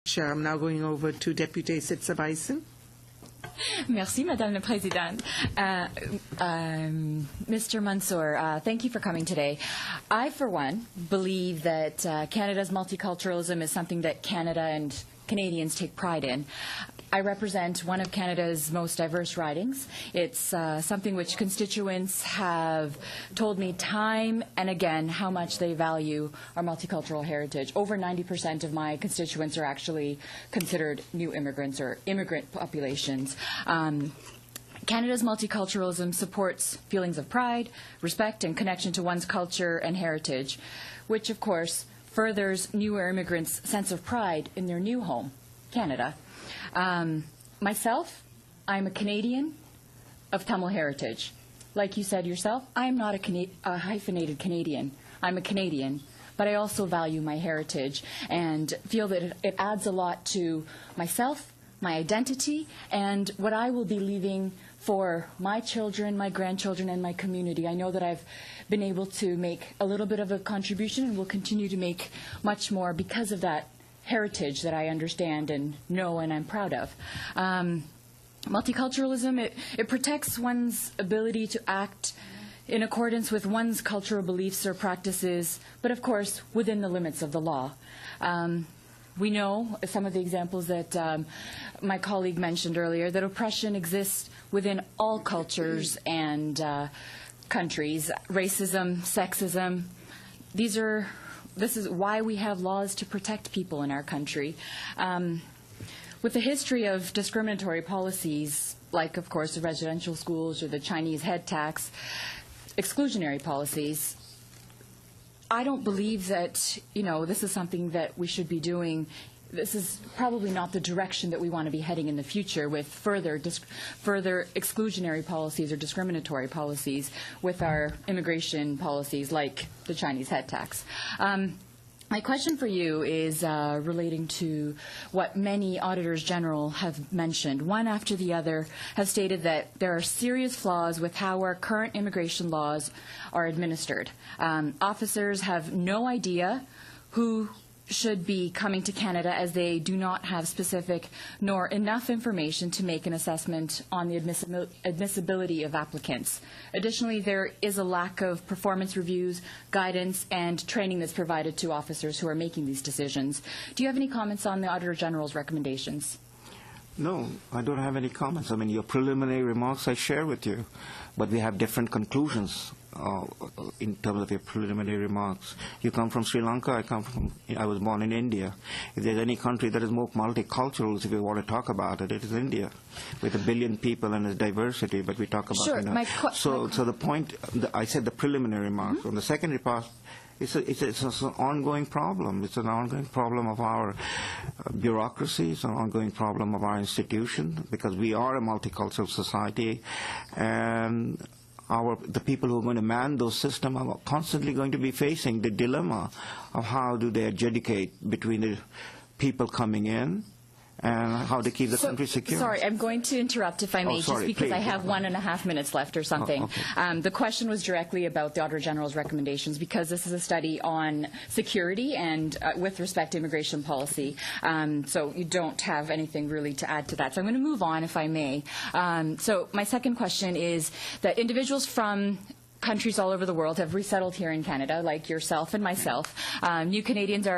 I'm now going over to Deputy Sitsabaiesan. Merci, Madame la Présidente. Mr. Mansour, thank you for coming today. I, for one, believe that Canada's multiculturalism is something that Canada and Canadians take pride in. I represent one of Canada's most diverse ridings. It's something which constituents have told me time and again how much they value our multicultural heritage. Over 90% of my constituents are actually considered new immigrants or immigrant populations. Canada's multiculturalism supports feelings of pride, respect, and connection to one's culture and heritage, which, of course, furthers newer immigrants' sense of pride in their new home, Canada. Myself, I'm a Canadian of Tamil heritage. Like you said yourself, I'm not a hyphenated Canadian. I'm a Canadian, but I also value my heritage and feel that it adds a lot to myself, my identity, and what I will be leaving for my children, my grandchildren, and my community. I know that I've been able to make a little bit of a contribution and will continue to make much more because of that heritage that I understand and know and I'm proud of. Multiculturalism, it protects one's ability to act in accordance with one's cultural beliefs or practices, but of course within the limits of the law. We know some of the examples that my colleague mentioned earlier, that oppression exists within all cultures and countries. Racism, sexism, this is why we have laws to protect people in our country. With a history of discriminatory policies, like, of course, the residential schools or the Chinese head tax, exclusionary policies, I don't believe that, this is something that we should be doing. This is probably not the direction that we want to be heading in the future with further exclusionary policies or discriminatory policies with our immigration policies like the Chinese head tax. My question for you is relating to what many auditors general have mentioned. One after the other have stated that there are serious flaws with how our current immigration laws are administered. Officers have no idea who should be coming to Canada as they do not have specific nor enough information to make an assessment on the admissibility of applicants. Additionally, there is a lack of performance reviews, guidance, and training that's provided to officers who are making these decisions. Do you have any comments on the Auditor General's recommendations? No, I don't have any comments. I mean, your preliminary remarks I share with you, but we have different conclusions in terms of your preliminary remarks. You come from Sri Lanka, I was born in India. If there's any country that is more multicultural, if you want to talk about it, it is India, with 1 billion people and its diversity, but we talk about, sure, so the point, I said the preliminary remarks. On the secondary part, it's an ongoing problem. It's an ongoing problem of our bureaucracy. It's an ongoing problem of our institution, because we are a multicultural society, and the people who are going to man those systems are constantly going to be facing the dilemma of how do they adjudicate between the people coming in and how to keep the country secure. Sorry, I'm going to interrupt if I may, just because please. I have 1.5 minutes left or something. Okay. The question was directly about the Auditor General's recommendations, because this is a study on security and with respect to immigration policy. So you don't have anything really to add to that. So I'm going to move on, if I may. So my second question is that individuals from countries all over the world have resettled here in Canada, like yourself and myself. New Canadians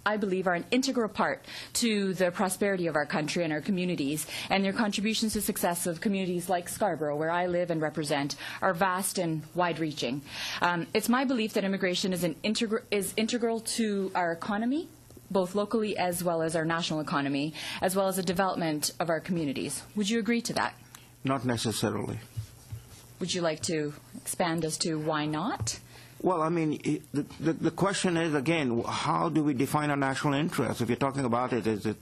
I believe, are an integral part to the prosperity of our country and our communities, and their contributions to success of communities like Scarborough, where I live and represent, are vast and wide-reaching. It's my belief that immigration is integral to our economy, both locally as well as our national economy, as well as the development of our communities. Would you agree to that? Not necessarily. Would you like to expand as to why not? Well, I mean, the question is, again, how do we define our national interest? If you're talking about it, is it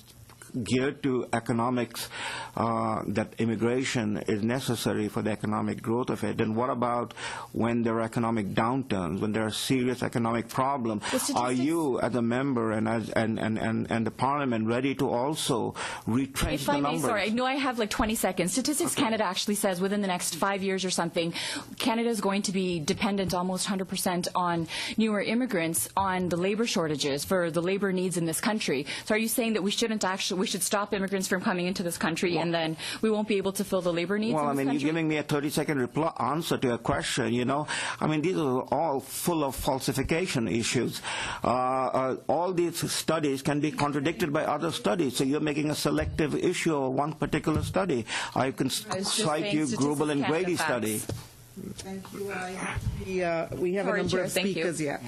geared to economics, that immigration is necessary for the economic growth of it, then what about when there are economic downturns, when there are serious economic problems? Are you, as a member and as and the Parliament, ready to also retrench the numbers? Sorry, I know I have like 20 seconds. Statistics Canada actually says within the next 5 years or something, Canada is going to be dependent almost 100% on newer immigrants on the labor shortages for the labor needs in this country. So are you saying that we should stop immigrants from coming into this country and then we won't be able to fill the labor needs in this country? Well, I mean, you're giving me a 30-second answer to a question, you know. I mean, these are all full of falsification issues. All these studies can be contradicted by other studies, so you're making a selective issue of one particular study. I can cite you Grubel and Grady study. Thank you. We have a number of speakers yet.